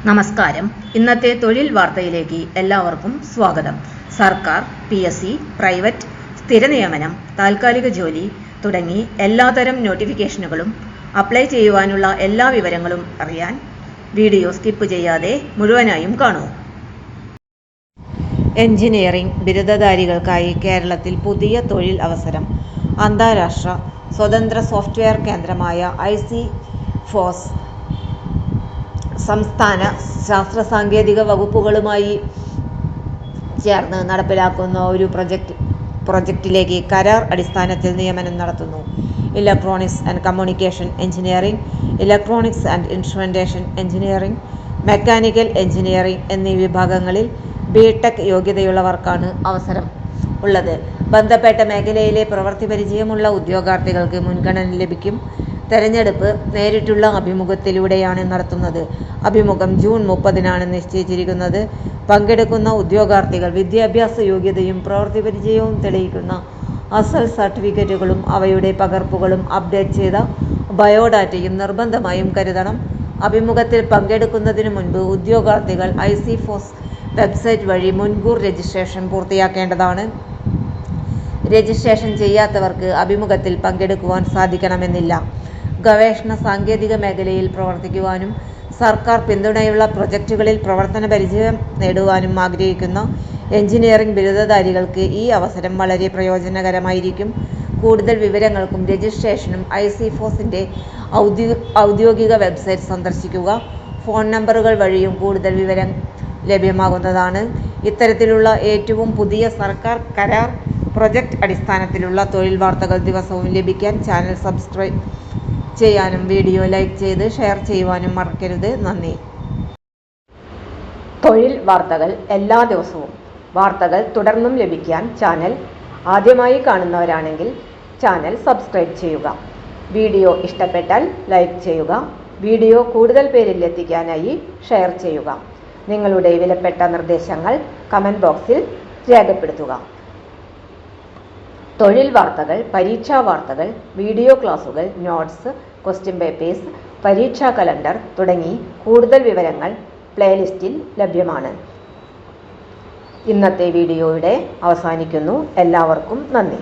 നമസ്കാരം. ഇന്നത്തെ തൊഴിൽ വാർത്തയിലേക്ക് എല്ലാവർക്കും സ്വാഗതം. സർക്കാർ, PSC, പ്രൈവറ്റ്, സ്ഥിര നിയമനം, താൽക്കാലിക ജോലി തുടങ്ങി എല്ലാതരം നോട്ടിഫിക്കേഷനുകളും അപ്ലൈ ചെയ്യുവാനുള്ള എല്ലാ വിവരങ്ങളും അറിയാൻ വീഡിയോ സ്കിപ്പ് ചെയ്യാതെ മുഴുവനായും കാണൂ. എഞ്ചിനീയറിംഗ് ബിരുദധാരികൾക്കായി കേരളത്തിൽ പുതിയ തൊഴിൽ അവസരം. അന്താരാഷ്ട്ര സ്വതന്ത്ര സോഫ്റ്റ്വെയർ കേന്ദ്രമായ ICFOSS സംസ്ഥാന ശാസ്ത്ര സാങ്കേതിക വകുപ്പുകളുമായി ചേർന്ന് നടപ്പിലാക്കുന്ന ഒരു പ്രൊജക്റ്റിലേക്ക് കരാർ അടിസ്ഥാനത്തിൽ നിയമനം നടത്തുന്നു. Electronics and communication engineering, electronics and instrumentation engineering, mechanical engineering എന്നീ വിഭാഗങ്ങളിൽ BTech യോഗ്യതയുള്ളവർക്കാണ് അവസരം ഉള്ളത്. ബന്ധപ്പെട്ട മേഖലയിലെ പ്രവൃത്തി പരിചയമുള്ള ഉദ്യോഗാർത്ഥികൾക്ക് മുൻഗണന ലഭിക്കും. തെരഞ്ഞെടുപ്പ് നേരിട്ടുള്ള അഭിമുഖത്തിലൂടെയാണ് നടത്തുന്നത്. അഭിമുഖം ജൂൺ 30-നാണ് നിശ്ചയിച്ചിരിക്കുന്നത്. പങ്കെടുക്കുന്ന ഉദ്യോഗാർത്ഥികൾ വിദ്യാഭ്യാസ യോഗ്യതയും പ്രവൃത്തി പരിചയവും തെളിയിക്കുന്ന അസൽ സർട്ടിഫിക്കറ്റുകളും അവയുടെ പകർപ്പുകളും അപ്ഡേറ്റ് ചെയ്ത ബയോഡാറ്റയും നിർബന്ധമായും കരുതണം. അഭിമുഖത്തിൽ പങ്കെടുക്കുന്നതിന് മുൻപ് ഉദ്യോഗാർത്ഥികൾ ICFOSS വെബ്സൈറ്റ് വഴി മുൻകൂർ രജിസ്ട്രേഷൻ പൂർത്തിയാക്കേണ്ടതാണ്. രജിസ്ട്രേഷൻ ചെയ്യാത്തവർക്ക് അഭിമുഖത്തിൽ പങ്കെടുക്കുവാൻ സാധിക്കണമെന്നില്ല. ഗവേഷണ സാങ്കേതിക മേഖലയിൽ പ്രവർത്തിക്കുവാനും സർക്കാർ പിന്തുണയുള്ള പ്രൊജക്റ്റുകളിൽ പ്രവർത്തന പരിചയം നേടുവാനും ആഗ്രഹിക്കുന്ന എഞ്ചിനീയറിംഗ് ബിരുദധാരികൾക്ക് ഈ അവസരം വളരെ പ്രയോജനകരമായിരിക്കും. കൂടുതൽ വിവരങ്ങൾക്കും രജിസ്ട്രേഷനും ICFOSSന്റെ ഔദ്യോഗിക വെബ്സൈറ്റ് സന്ദർശിക്കുക. ഫോൺ നമ്പറുകൾ വഴിയും കൂടുതൽ വിവരം ലഭ്യമാകുന്നതാണ്. ഇത്തരത്തിലുള്ള ഏറ്റവും പുതിയ സർക്കാർ കരാർ പ്രൊജക്റ്റ് അടിസ്ഥാനത്തിലുള്ള തൊഴിൽ വാർത്തകൾ ദിവസവും ലഭിക്കാൻ ചാനൽ സബ്സ്ക്രൈബ് ചെയ്യാനും വീഡിയോ ലൈക്ക് ചെയ്ത് ഷെയർ ചെയ്യുവാനും മറക്കരുത്. നന്ദി. തൊഴിൽ വാർത്തകൾ എല്ലാ ദിവസവും. വാർത്തകൾ തുടർന്നും ലഭിക്കാൻ ചാനൽ ആദ്യമായി കാണുന്നവരാണെങ്കിൽ ചാനൽ സബ്സ്ക്രൈബ് ചെയ്യുക. വീഡിയോ ഇഷ്ടപ്പെട്ടാൽ ലൈക്ക് ചെയ്യുക. വീഡിയോ കൂടുതൽ പേരിൽ എത്തിക്കാനായി ഷെയർ ചെയ്യുക. നിങ്ങളുടെ വിലപ്പെട്ട നിർദ്ദേശങ്ങൾ കമന്റ് ബോക്സിൽ രേഖപ്പെടുത്തുക. തൊഴിൽ വാർത്തകൾ, പരീക്ഷാ വാർത്തകൾ, വീഡിയോ ക്ലാസുകൾ, നോട്ട്സ്, ക്വസ്റ്റ്യൻ പേപ്പേഴ്സ്, പരീക്ഷാ കലണ്ടർ തുടങ്ങി കൂടുതൽ വിവരങ്ങൾ പ്ലേലിസ്റ്റിൽ ലഭ്യമാണ്. ഇന്നത്തെ വീഡിയോയുടെ അവസാനിക്കുന്നു. എല്ലാവർക്കും നന്ദി.